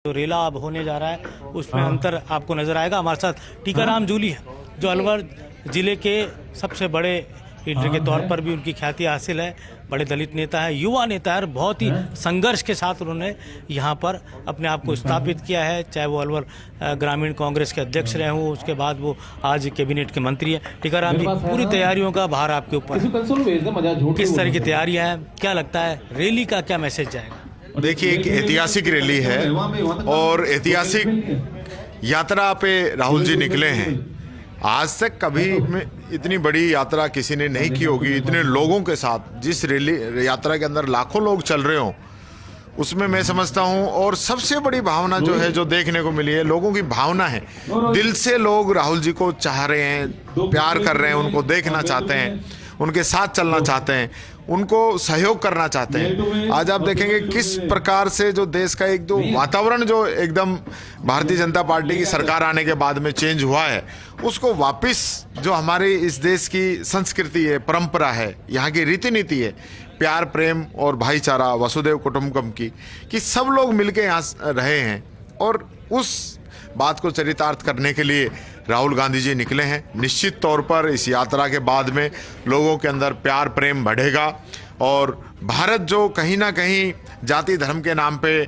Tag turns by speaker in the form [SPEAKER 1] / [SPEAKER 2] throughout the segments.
[SPEAKER 1] जो रेला अब होने जा रहा है उसमें अंतर आपको नजर आएगा। हमारे साथ टीकाराम जूली है जो अलवर जिले के सबसे बड़े लीडर के तौर पर भी उनकी ख्याति हासिल है। बड़े दलित नेता है, युवा नेता है और बहुत ही संघर्ष के साथ उन्होंने यहाँ पर अपने आप को स्थापित किया है। चाहे वो अलवर ग्रामीण कांग्रेस के अध्यक्ष रहे हों, उसके बाद वो आज कैबिनेट के मंत्री हैं। टीकाराम जी, पूरी तैयारियों का भार आपके ऊपर है, किस तरह की तैयारियाँ हैं, क्या लगता है रैली का क्या मैसेज जाएगा?
[SPEAKER 2] देखिए, एक ऐतिहासिक रैली है और ऐतिहासिक यात्रा पे राहुल जी निकले हैं। आज तक कभी इतनी बड़ी यात्रा किसी ने नहीं की होगी, इतने लोगों के साथ। जिस रैली यात्रा के अंदर लाखों लोग चल रहे हों, उसमें मैं समझता हूं। और सबसे बड़ी भावना जो है, जो देखने को मिली है, लोगों की भावना है। दिल से लोग राहुल जी को चाह रहे हैं, प्यार कर रहे हैं, उनको देखना चाहते हैं, उनके साथ चलना चाहते हैं, उनको सहयोग करना चाहते हैं। आज आप देखेंगे किस प्रकार से जो देश का एक दो वातावरण जो एकदम भारतीय जनता पार्टी की सरकार आने के बाद में चेंज हुआ है, उसको वापस जो हमारे इस देश की संस्कृति है, परंपरा है, यहाँ की रीति नीति है, प्यार प्रेम और भाईचारा, वसुदेव कुटुंबकम की, कि सब लोग मिलके यहाँ रहे हैं। और उस बात को चरितार्थ करने के लिए राहुल गांधी जी निकले हैं। निश्चित तौर पर इस यात्रा के बाद में लोगों के अंदर प्यार प्रेम बढ़ेगा और भारत जो कहीं ना कहीं जाति धर्म के नाम पे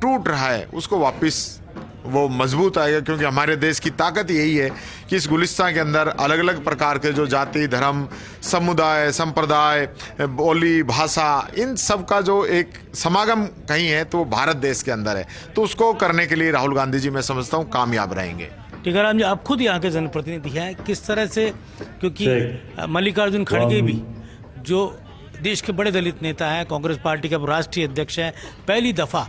[SPEAKER 2] टूट रहा है, उसको वापस वो मजबूत आएगा। क्योंकि हमारे देश की ताकत यही है कि इस गुलिस्तान के अंदर अलग अलग प्रकार के जो जाति धर्म समुदाय संप्रदाय बोली भाषा, इन सब का जो एक समागम कहीं है तो भारत देश के अंदर है। तो उसको करने के लिए राहुल गांधी जी, मैं समझता हूँ, कामयाब रहेंगे।
[SPEAKER 1] टीकाराम जी, आप खुद यहाँ के जनप्रतिनिधि हैं, किस तरह से, क्योंकि मल्लिकार्जुन खड़गे भी जो देश के बड़े दलित नेता हैं, कांग्रेस पार्टी के राष्ट्रीय अध्यक्ष हैं, पहली दफ़ा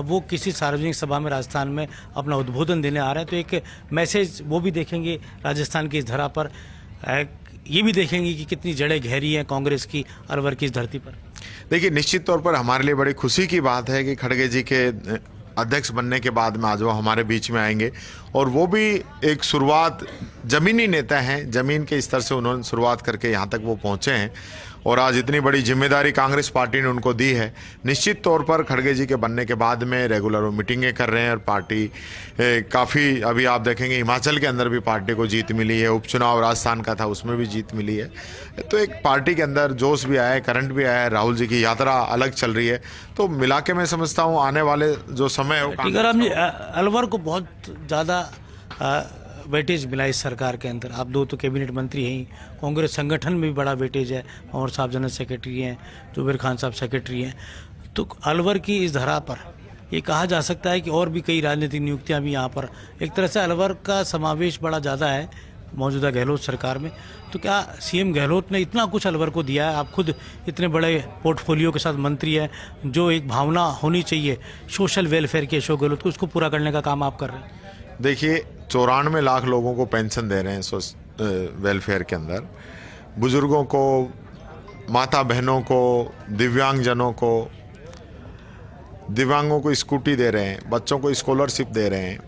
[SPEAKER 1] वो किसी सार्वजनिक सभा में राजस्थान में अपना उद्बोधन देने आ रहे हैं, तो एक मैसेज वो भी देखेंगे राजस्थान की इस धरा पर, ये भी देखेंगे कि कितनी जड़ें गहरी हैं कांग्रेस की अलवर की इस धरती पर।
[SPEAKER 2] देखिए, निश्चित तौर पर हमारे लिए बड़ी खुशी की बात है कि खड़गे जी के अध्यक्ष बनने के बाद में आज वो हमारे बीच में आएंगे। और वो भी एक शुरुआत, जमीनी नेता हैं, ज़मीन के स्तर से उन्होंने शुरुआत करके यहाँ तक वो पहुँचे हैं और आज इतनी बड़ी जिम्मेदारी कांग्रेस पार्टी ने उनको दी है। निश्चित तौर पर खड़गे जी के बनने के बाद में रेगुलर वो मीटिंगें कर रहे हैं और पार्टी काफ़ी, अभी आप देखेंगे हिमाचल के अंदर भी पार्टी को जीत मिली है, उपचुनाव राजस्थान का था उसमें भी जीत मिली है। तो एक पार्टी के अंदर जोश भी आया है, करंट भी आया है, राहुल जी की यात्रा अलग चल रही है। तो मिला के मैं समझता हूँ आने वाले जो समय है,
[SPEAKER 1] टीकाराम जी, अलवर को बहुत ज़्यादा वेटेज मिला इस सरकार के अंदर। आप दो तो कैबिनेट मंत्री हैं, कांग्रेस संगठन में भी बड़ा वेटेज है, और साहब जनरल सेक्रेटरी हैं, जुबेर खान साहब सेक्रेटरी हैं। तो अलवर की इस धरा पर ये कहा जा सकता है कि और भी कई राजनीतिक नियुक्तियां भी यहाँ पर, एक तरह से अलवर का समावेश बड़ा ज़्यादा है मौजूदा गहलोत सरकार में। तो क्या सीएम गहलोत ने इतना कुछ अलवर को दिया है? आप खुद इतने बड़े पोर्टफोलियो के साथ मंत्री हैं, जो एक भावना होनी चाहिए सोशल वेलफेयर की अशोक गहलोत को, उसको पूरा करने का काम आप कर रहे हैं।
[SPEAKER 2] देखिए, 94 लाख लोगों को पेंशन दे रहे हैं वेलफेयर के अंदर, बुजुर्गों को, माता बहनों को, दिव्यांगों को स्कूटी दे रहे हैं, बच्चों को स्कॉलरशिप दे रहे हैं।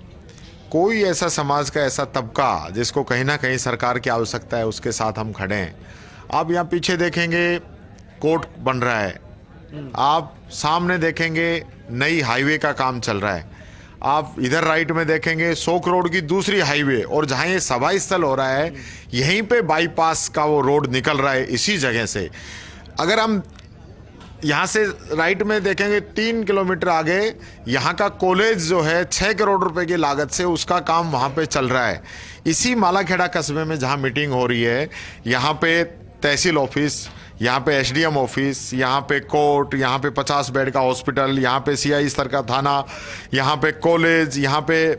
[SPEAKER 2] कोई ऐसा समाज का ऐसा तबका जिसको कहीं ना कहीं सरकार की आवश्यकता है, उसके साथ हम खड़े हैं। आप यहाँ पीछे देखेंगे कोर्ट बन रहा है, आप सामने देखेंगे नई हाईवे का काम चल रहा है, आप इधर राइट में देखेंगे 100 करोड़ की दूसरी हाईवे, और जहाँ ये सभा स्थल हो रहा है यहीं पे बाईपास का वो रोड निकल रहा है इसी जगह से। अगर हम यहाँ से राइट में देखेंगे 3 किलोमीटर आगे यहाँ का कॉलेज जो है 6 करोड़ रुपए की लागत से उसका काम वहाँ पे चल रहा है। इसी मालाखेड़ा कस्बे में जहाँ मीटिंग हो रही है, यहाँ पे तहसील ऑफिस, यहाँ पे एसडीएम ऑफिस, यहाँ पे कोर्ट, यहाँ पे 50 बेड का हॉस्पिटल, यहाँ पे सीआई स्तर का थाना, यहाँ पे कॉलेज, यहाँ पे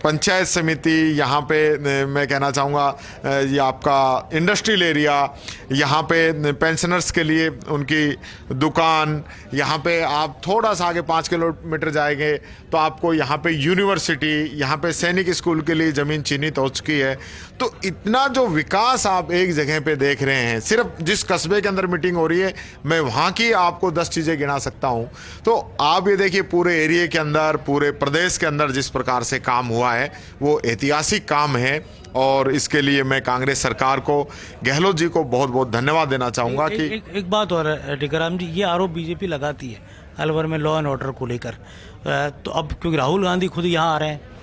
[SPEAKER 2] पंचायत समिति, यहाँ पे मैं कहना चाहूँगा ये आपका इंडस्ट्रियल एरिया, यहाँ पे पेंशनर्स के लिए उनकी दुकान, यहाँ पे आप थोड़ा सा आगे 5 किलोमीटर जाएंगे तो आपको यहाँ पे यूनिवर्सिटी, यहाँ पे सैनिक स्कूल के लिए ज़मीन चिन्हित हो चुकी है। तो इतना जो विकास आप एक जगह पे देख रहे हैं, सिर्फ जिस कस्बे के अंदर मीटिंग हो रही है, मैं वहाँ की आपको 10 चीज़ें गिना सकता हूँ। तो आप ये देखिए पूरे एरिया के अंदर, पूरे प्रदेश के अंदर जिस प्रकार से काम हुआ है, वो ऐतिहासिक काम है। और इसके लिए मैं कांग्रेस सरकार को, गहलोत जी को बहुत बहुत धन्यवाद देना चाहूँगा। कि
[SPEAKER 1] एक बात और है टीकाराम जी, ये आरोप बीजेपी लगाती है अलवर में लॉ एंड ऑर्डर को लेकर। तो अब क्योंकि राहुल गांधी खुद यहाँ आ रहे हैं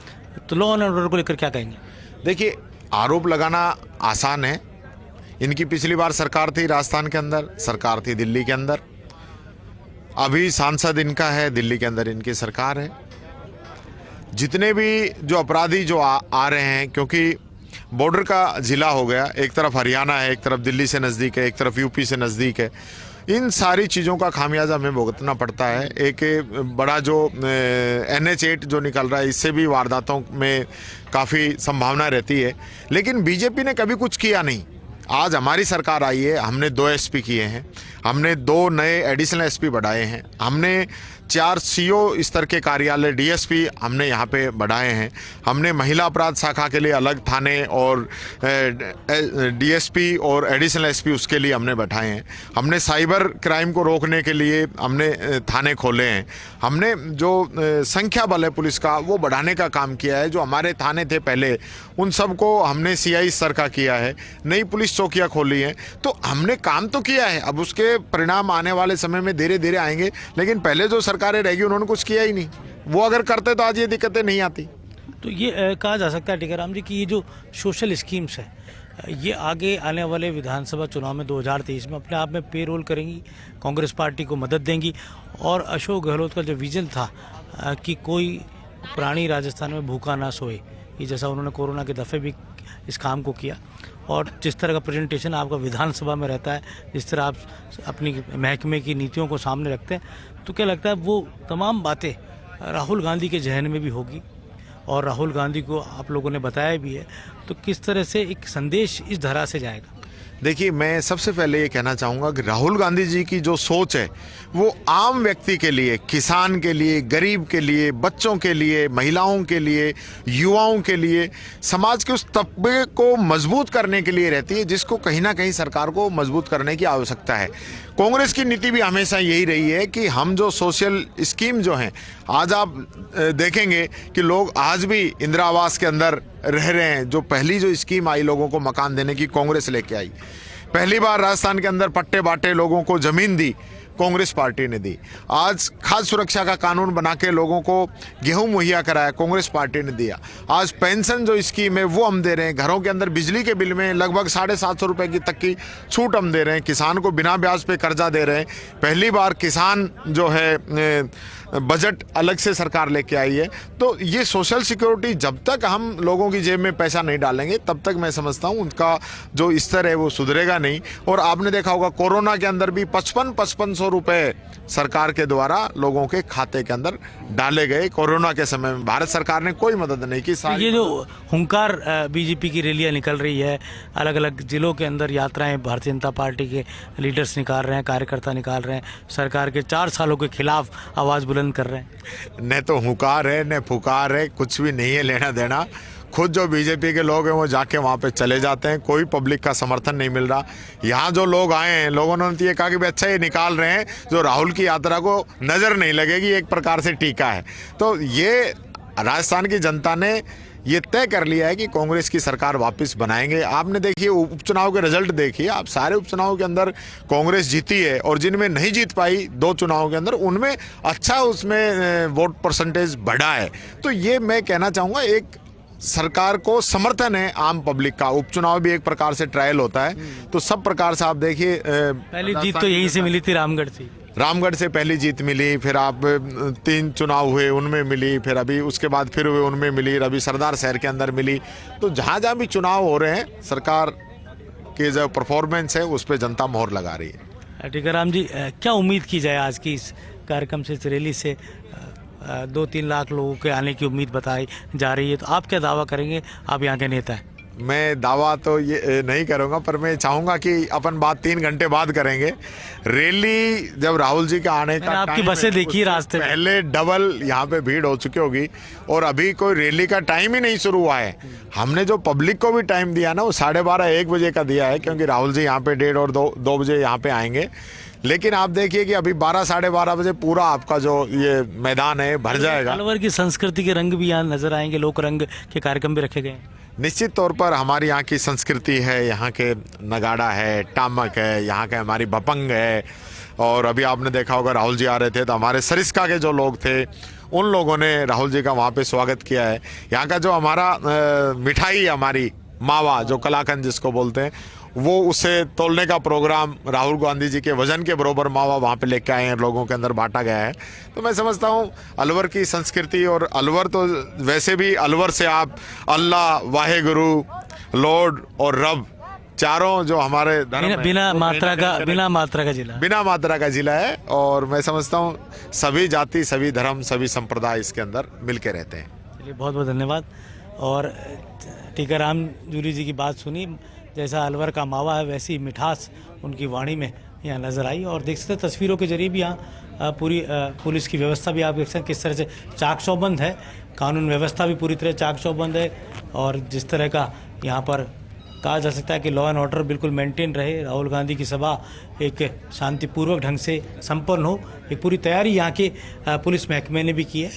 [SPEAKER 1] तो लॉ एंड ऑर्डर को लेकर क्या कहेंगे?
[SPEAKER 2] देखिए, आरोप लगाना आसान है। इनकी पिछली बार सरकार थी राजस्थान के अंदर, सरकार थी दिल्ली के अंदर, अभी सांसद इनका है, दिल्ली के अंदर इनकी सरकार है। जितने भी जो अपराधी जो आ रहे हैं, क्योंकि बॉर्डर का जिला हो गया, एक तरफ हरियाणा है, एक तरफ दिल्ली से नज़दीक है, एक तरफ यूपी से नज़दीक है, इन सारी चीज़ों का खामियाजा हमें भुगतना पड़ता है। एक बड़ा जो NH8 जो निकल रहा है, इससे भी वारदातों में काफ़ी संभावना रहती है, लेकिन बीजेपी ने कभी कुछ किया नहीं। आज हमारी सरकार आई है, हमने 2 SP किए हैं, हमने 2 नए एडिशनल SP बढ़ाए हैं, हमने 4 CO स्तर के कार्यालय DSP हमने यहाँ पे बढ़ाए हैं, हमने महिला अपराध शाखा के लिए अलग थाने और DSP और एडिशनल SP उसके लिए हमने बैठाए हैं, हमने साइबर क्राइम को रोकने के लिए हमने थाने खोले हैं, हमने जो संख्या बल है पुलिस का वो बढ़ाने का काम किया है। जो हमारे थाने थे पहले उन सबको हमने CI स्तर का किया है, नई पुलिस चौकियाँ खोली हैं। तो हमने काम तो किया है, अब उसके परिणाम आने वाले समय में धीरे धीरे आएंगे, लेकिन पहले जो सरकारें रहेगी उन्होंने कुछ किया ही नहीं। वो अगर करते तो आज ये दिक्कतें नहीं आती।
[SPEAKER 1] तो ये कहा जा सकता है टीकाराम जी कि ये जो सोशल स्कीम्स है ये आगे आने वाले विधानसभा चुनाव में 2023 में अपने आप में पे रोल करेंगी, कांग्रेस पार्टी को मदद देंगी। और अशोक गहलोत का जो विजन था कि कोई प्राणी राजस्थान में भूखा ना सोए, ये जैसा उन्होंने कोरोना के दफ़े भी इस काम को किया, और जिस तरह का प्रेजेंटेशन आपका विधानसभा में रहता है, जिस तरह आप अपनी महकमे की नीतियों को सामने रखते हैं, तो क्या लगता है वो तमाम बातें राहुल गांधी के जहन में भी होगी? और राहुल गांधी को आप लोगों ने बताया भी है, तो किस तरह से एक संदेश इस धरा से जाएगा?
[SPEAKER 2] देखिए, मैं सबसे पहले ये कहना चाहूँगा कि राहुल गांधी जी की जो सोच है वो आम व्यक्ति के लिए, किसान के लिए, गरीब के लिए, बच्चों के लिए, महिलाओं के लिए, युवाओं के लिए, समाज के उस तबके को मजबूत करने के लिए रहती है, जिसको कहीं ना कहीं सरकार को मजबूत करने की आवश्यकता है। कांग्रेस की नीति भी हमेशा यही रही है कि हम जो सोशल स्कीम जो हैं, आज आप देखेंगे कि लोग आज भी इंदिरा आवास के अंदर रह रहे हैं। जो पहली जो स्कीम आई लोगों को मकान देने की, कांग्रेस लेके आई। पहली बार राजस्थान के अंदर पट्टे बांटे, लोगों को जमीन दी, कांग्रेस पार्टी ने दी। आज खाद्य सुरक्षा का कानून बना के लोगों को गेहूं मुहैया कराया, कांग्रेस पार्टी ने दिया। आज पेंशन जो स्कीम है वो हम दे रहे हैं। घरों के अंदर बिजली के बिल में लगभग 750 रुपए की तक की छूट हम दे रहे हैं। किसान को बिना ब्याज पे कर्जा दे रहे हैं। पहली बार किसान जो है बजट अलग से सरकार लेके आई है। तो ये सोशल सिक्योरिटी, जब तक हम लोगों की जेब में पैसा नहीं डालेंगे तब तक मैं समझता हूँ उनका जो स्तर है वो सुधरेगा नहीं। और आपने देखा होगा कोरोना के अंदर भी 5500 रुपए सरकार के द्वारा लोगों के खाते के अंदर डाले गए। कोरोना के समय में भारत सरकार ने कोई मदद नहीं की।
[SPEAKER 1] ये जो हुंकार बीजेपी की रैलियां निकल रही है, अलग अलग जिलों के अंदर यात्राएं भारतीय जनता पार्टी के लीडर्स निकाल रहे हैं, कार्यकर्ता निकाल रहे हैं, सरकार के 4 सालों के खिलाफ आवाज़ बुलंद कर रहे हैं।
[SPEAKER 2] न तो हुंकार है न फुकार है, कुछ भी नहीं है लेना देना। खुद जो बीजेपी के लोग हैं वो जाके वहाँ पे चले जाते हैं, कोई पब्लिक का समर्थन नहीं मिल रहा। यहाँ जो लोग आए हैं, लोगों ने तो ये कहा कि भाई अच्छा ये निकाल रहे हैं, जो राहुल की यात्रा को नज़र नहीं लगेगी, एक प्रकार से टीका है। तो ये राजस्थान की जनता ने ये तय कर लिया है कि कांग्रेस की सरकार वापस बनाएंगे। आपने देखिए उपचुनाव के रिजल्ट देखिए, आप सारे उपचुनाव के अंदर कांग्रेस जीती है, और जिनमें नहीं जीत पाई 2 चुनावों के अंदर उनमें अच्छा उसमें वोट परसेंटेज बढ़ा है। तो ये मैं कहना चाहूँगा एक सरकार को समर्थन है आम पब्लिक का। उपचुनाव भी एक प्रकार से ट्रायल होता है, तो सब प्रकार से आप देखिए
[SPEAKER 1] पहली जीत तो यहीं से मिली थी, रामगढ़ से।
[SPEAKER 2] रामगढ़ से पहली जीत मिली, फिर आप 3 चुनाव हुए उनमें मिली, फिर अभी उसके बाद फिर हुए उनमें मिली, अभी सरदार शहर के अंदर मिली। तो जहाँ जहाँ भी चुनाव हो रहे हैं, सरकार के जो परफॉर्मेंस है उस पर जनता मोहर लगा रही है।
[SPEAKER 1] टीकाराम जी, क्या उम्मीद की जाए आज की इस कार्यक्रम से, इस रैली से? 2-3 लाख लोगों के आने की उम्मीद बताई जा रही है, तो आप क्या दावा करेंगे? आप यहाँ के नेता हैं।
[SPEAKER 2] मैं दावा तो ये नहीं करूँगा, पर मैं चाहूँगा कि अपन बात 3 घंटे बाद करेंगे। रैली जब राहुल जी का आने का
[SPEAKER 1] आपकी बसें देखी रास्ते में,
[SPEAKER 2] पहले डबल यहाँ पे भीड़ हो चुकी होगी, और अभी कोई रैली का टाइम ही नहीं शुरू हुआ है। हमने जो पब्लिक को भी टाइम दिया ना वो 12:30-1 बजे का दिया है, क्योंकि राहुल जी यहाँ पे 1:30 और 2 बजे यहाँ पे आएंगे। लेकिन आप देखिए कि अभी 12-12:30 बजे पूरा आपका जो ये मैदान है भर जाएगा।
[SPEAKER 1] अलवर की संस्कृति के रंग भी यहाँ नजर आएंगे, लोक रंग के कार्यक्रम भी रखे गए हैं।
[SPEAKER 2] निश्चित तौर पर हमारी यहाँ की संस्कृति है, यहाँ के नगाड़ा है, टामक है, यहाँ के हमारी भपंग है, और अभी आपने देखा होगा राहुल जी आ रहे थे तो हमारे सरिस्का के जो लोग थे उन लोगों ने राहुल जी का वहाँ पे स्वागत किया है। यहाँ का जो हमारा मिठाई हमारी मावा जो कलाकंद जिसको बोलते हैं वो उसे तोलने का प्रोग्राम राहुल गांधी जी के वजन के बराबर मावा वहाँ पे लेके आए हैं, लोगों के अंदर बांटा गया है। तो मैं समझता हूँ अलवर की संस्कृति, और अलवर तो वैसे भी अलवर से आप अल्लाह, वाहेगुरु, लॉर्ड और रब चारों जो हमारे धर्म हैं,
[SPEAKER 1] बिना
[SPEAKER 2] वो
[SPEAKER 1] मात्रा का बिना मात्रा का जिला
[SPEAKER 2] है। और मैं समझता हूँ सभी जाति, सभी धर्म, सभी संप्रदाय इसके अंदर मिल के रहते हैं।
[SPEAKER 1] चलिए बहुत बहुत धन्यवाद। और टीकाराम जूरी जी की बात सुनी, जैसा अलवर का मावा है वैसी मिठास उनकी वाणी में यहाँ नज़र आई। और देख सकते हैं तस्वीरों के जरिए भी यहाँ पूरी पुलिस की व्यवस्था भी आप देख सकते हैं किस तरह से चाक चौबंद है, कानून व्यवस्था भी पूरी तरह चाक चौबंद है। और जिस तरह का यहाँ पर कहा जा सकता है कि लॉ एंड ऑर्डर बिल्कुल मेंटेन रहे, राहुल गांधी की सभा एक शांतिपूर्वक ढंग से संपन्न हो, एक पूरी तैयारी यहाँ के पुलिस महकमे ने भी की है।